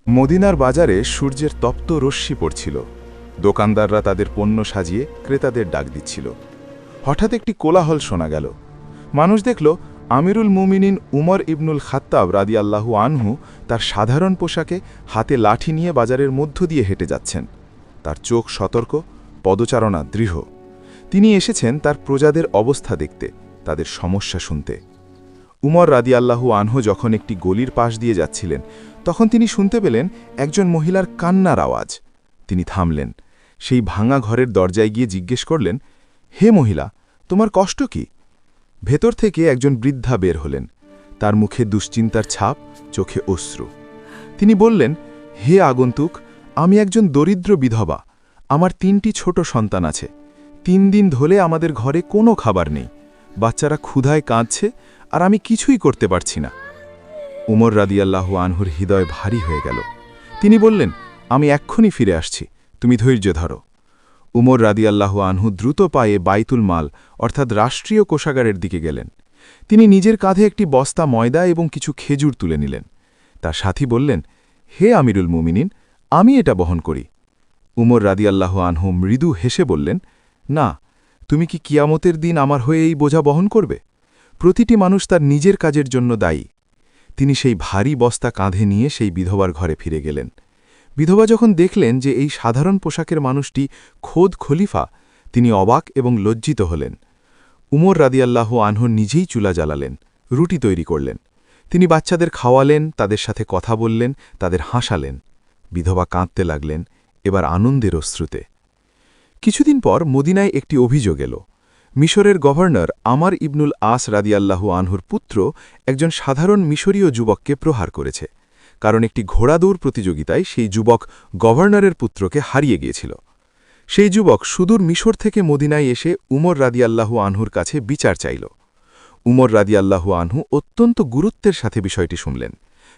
মদিনার বাজারে সূর্যের তপ্ত রশ্মি পড়ছিল। দোকানদাররা তাদের পণ্য সাজিয়ে ক্রেতাদের ডাক দিচ্ছিল। হঠাৎ একটি কোলাহল শোনা গেল। মানুষ দেখল আমিরুল মুমিনিন উমর ইবনুল খাত্তাব রাদিয়াল্লাহু আনহু তার সাধারণ পোশাকে হাতে লাঠি নিয়ে বাজারের মধ্য দিয়ে হেঁটে যাচ্ছেন। তার চোখ সতর্ক, পদচারণা দৃঢ়। তিনি এসেছেন তার প্রজাদের অবস্থা দেখতে, তাদের সমস্যা শুনতে। উমর রাদিয়াল্লাহু আনহু যখন একটি গলির পাশ দিয়ে যাচ্ছিলেন, তখন তিনি শুনতে পেলেন একজন মহিলার কান্নার আওয়াজ। তিনি থামলেন, সেই ভাঙা ঘরের দরজায় গিয়ে জিজ্ঞেস করলেন, হে মহিলা, তোমার কষ্ট কি? ভেতর থেকে একজন বৃদ্ধা বের হলেন। তার মুখে দুশ্চিন্তার ছাপ, চোখে অশ্রু। তিনি বললেন, হে আগন্তুক, আমি একজন দরিদ্র বিধবা। আমার ৩টি ছোট সন্তান আছে। ৩ দিন ধরে আমাদের ঘরে কোনো খাবার নেই। বাচ্চারা ক্ষুধায় কাঁদছে, আর আমি কিছুই করতে পারছি না। উমর রাদিয়াল্লাহু আনহুর হৃদয় ভারী হয়ে গেল। তিনি বললেন, আমি এক্ষুনি ফিরে আসছি, তুমি ধৈর্য ধরো। উমর রাদিয়াল্লাহু আনহু দ্রুত পায়ে বাইতুল মাল অর্থাৎ রাষ্ট্রীয় কোষাগারের দিকে গেলেন। তিনি নিজের কাঁধে একটি বস্তা ময়দা এবং কিছু খেজুর তুলে নিলেন। তার সাথী বললেন, হে আমিরুল মুমিনিন, আমি এটা বহন করি। উমর রাদিয়াল্লাহু আনহু মৃদু হেসে বললেন, না, তুমি কি কিয়ামতের দিন আমার হয়ে এই বোঝা বহন করবে? প্রতিটি মানুষ তার নিজের কাজের জন্য দায়ী। তিনি সেই ভারী বস্তা কাঁধে নিয়ে সেই বিধবার ঘরে ফিরে গেলেন। বিধবা যখন দেখলেন যে এই সাধারণ পোশাকের মানুষটি খোদ খলিফা, তিনি অবাক এবং লজ্জিত হলেন। উমর রাদিয়াল্লাহু আনহু নিজেই চুলা জ্বালালেন, রুটি তৈরি করলেন। তিনি বাচ্চাদের খাওয়ালেন, তাদের সাথে কথা বললেন, তাদের হাসালেন। বিধবা কাঁদতে লাগলেন, এবার আনন্দের অশ্রুতে। কিছুদিন পর মদিনায় একটি অভিযোগ এল। মিশরের গভর্নর আমার ইবনুল আস রাদিয়াল্লাহু আনহুর পুত্র একজন সাধারণ মিশরীয় যুবককে প্রহার করেছে, কারণ একটি ঘোড়াদৌড় প্রতিযোগিতায় সেই যুবক গভর্নরের পুত্রকে হারিয়ে গিয়েছিল। সেই যুবক সুদূর মিশর থেকে মদিনায় এসে উমর রাদিয়াল্লাহু আনহুর কাছে বিচার চাইল। উমর রাদিয়াল্লাহু আনহু অত্যন্ত গুরুত্বের সাথে বিষয়টি শুনলেন।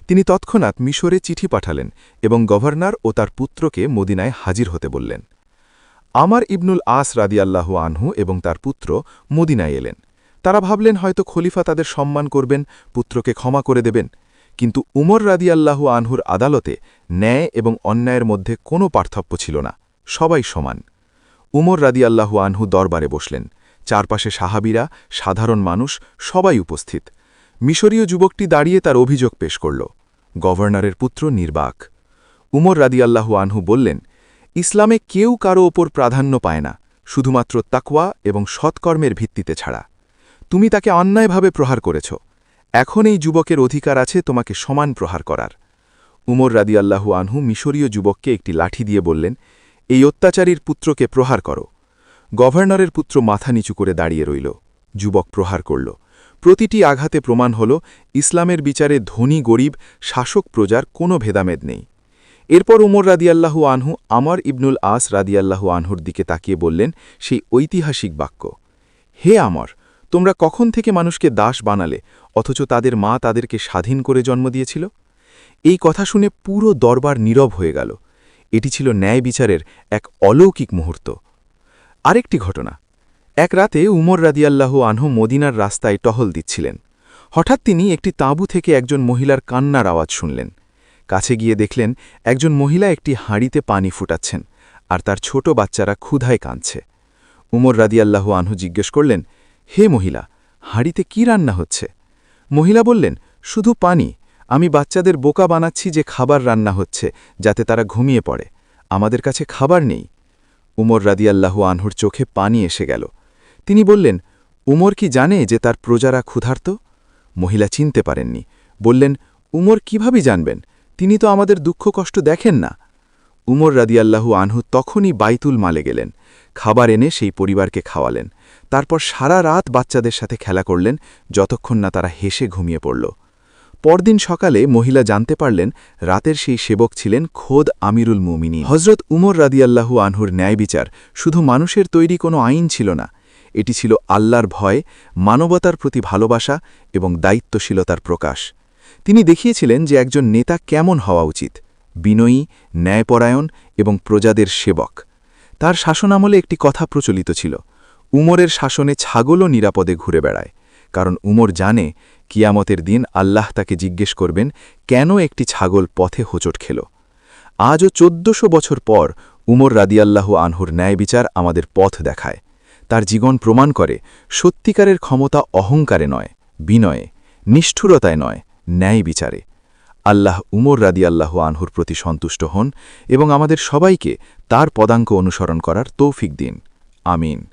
তিনি তৎক্ষণাৎ মিশরে চিঠি পাঠালেন এবং গভর্নর ও তার পুত্রকে মদিনায় হাজির হতে বললেন। আমার ইবনুল আস রাদিয়াল্লাহু আনহু এবং তার পুত্র মদিনায় এলেন। তারা ভাবলেন হয়তো খলিফা তাদের সম্মান করবেন, পুত্রকে ক্ষমা করে দেবেন। কিন্তু উমর রাদিয়াল্লাহু আনহুর আদালতে ন্যায় এবং অন্যায়ের মধ্যে কোনো পার্থক্য ছিল না, সবাই সমান। উমর রাদিয়াল্লাহু আনহু দরবারে বসলেন। চারপাশে সাহাবীরা, সাধারণ মানুষ, সবাই উপস্থিত। মিশরীয় যুবকটি দাঁড়িয়ে তার অভিযোগ পেশ করল। গভর্নরের পুত্র নির্বাক। উমর রাদিয়াল্লাহু আনহু বললেন, ইসলামে কেউ কারো ওপর প্রাধান্য পায় না, শুধুমাত্র তাকওয়া এবং সৎকর্মের ভিত্তিতে ছাড়া। তুমি তাকে অন্যায়ভাবে প্রহার করেছ। এখন এই যুবকের অধিকার আছে তোমাকে সমান প্রহার করার। উমর রাদিয়াল্লাহু আনহু মিশরীয় যুবককে একটি লাঠি দিয়ে বললেন, এই অত্যাচারীর পুত্রকে প্রহার করো। গভর্নরের পুত্র মাথা নিচু করে দাঁড়িয়ে রইল। যুবক প্রহার করল। প্রতিটি আঘাতে প্রমাণ হল ইসলামের বিচারে ধনী গরিব, শাসক প্রজার কোনো ভেদাভেদ নেই। এরপর উমর রাদিয়াল্লাহু আনহু আমার ইবনুল আস রাদিয়াল্লাহু আনহুর দিকে তাকিয়ে বললেন সেই ঐতিহাসিক বাক্য, হে আমর, তোমরা কখন থেকে মানুষকে দাস বানালে, অথচ তাদের মা তাদেরকে স্বাধীন করে জন্ম দিয়েছিল? এই কথা শুনে পুরো দরবার নীরব হয়ে গেল। এটি ছিল ন্যায় বিচারের এক অলৌকিক মুহূর্ত। আরেকটি ঘটনা। এক রাতে উমর রাদিয়াল্লাহু আনহু মদিনার রাস্তায় টহল দিচ্ছিলেন। হঠাৎ তিনি একটি তাঁবু থেকে একজন মহিলার কান্নার আওয়াজ শুনলেন। কাছে গিয়ে দেখলেন একজন মহিলা একটি হাঁড়িতে পানি ফুটাচ্ছেন, আর তার ছোট বাচ্চারা ক্ষুধায় কাঁদছে। উমর রাদিয়াল্লাহু আনহু জিজ্ঞেস করলেন, হে মহিলা, হাঁড়িতে কি রান্না হচ্ছে? মহিলা বললেন, শুধু পানি। আমি বাচ্চাদের বোকা বানাচ্ছি যে খাবার রান্না হচ্ছে, যাতে তারা ঘুমিয়ে পড়ে। আমাদের কাছে খাবার নেই। উমর রাদিয়াল্লাহু আনহুর চোখে পানি এসে গেল। তিনি বললেন, উমর কি জানে যে তার প্রজারা ক্ষুধার্ত? মহিলা চিনতে পারেননি। বললেন, উমর কিভাবে জানবেন? তিনি তো আমাদের দুঃখ কষ্ট দেখেন না। উমর রাদিয়াল্লাহু আনহু তখনই বাইতুল মালে গেলেন। খাবার এনে সেই পরিবারকে খাওয়ালেন। তারপর সারা রাত বাচ্চাদের সাথে খেলা করলেন, যতক্ষণ না তারা হেসে ঘুমিয়ে পড়ল। পরদিন সকালে মহিলা জানতে পারলেন রাতের সেই সেবক ছিলেন খোদ আমিরুল মুমিনিন হজরত উমর রাদিয়াল্লাহু আনহুর ন্যায় বিচার শুধু মানুষের তৈরি কোনো আইন ছিল না, এটি ছিল আল্লাহর ভয়, মানবতার প্রতি ভালোবাসা এবং দায়িত্বশীলতার প্রকাশ। তিনি দেখিয়েছিলেন যে একজন নেতা কেমন হওয়া উচিত: বিনয়ী, ন্যায়পরায়ণ এবং প্রজাদের সেবক। তার শাসনামলে একটি কথা প্রচলিত ছিল, উমরের শাসনে ছাগলও নিরাপদে ঘুরে বেড়ায়, কারণ উমর জানে কিয়ামতের দিন আল্লাহ তাকে জিজ্ঞেস করবেন কেন একটি ছাগল পথে হোঁচট খেল। আজও 1400 বছর পর উমর রাদিয়াল্লাহু আনহুর ন্যায় বিচার আমাদের পথ দেখায়। তার জীবন প্রমাণ করে সত্যিকারের ক্ষমতা অহংকারে নয়, বিনয়ে, নিষ্ঠুরতায় নয়, ন্যায় বিচারে। আল্লাহ উমর রাদিয়াল্লাহু আনহুর প্রতি সন্তুষ্ট হন এবং আমাদের সবাইকে তার পদাঙ্ক অনুসরণ করার তৌফিক দিন। আমিন।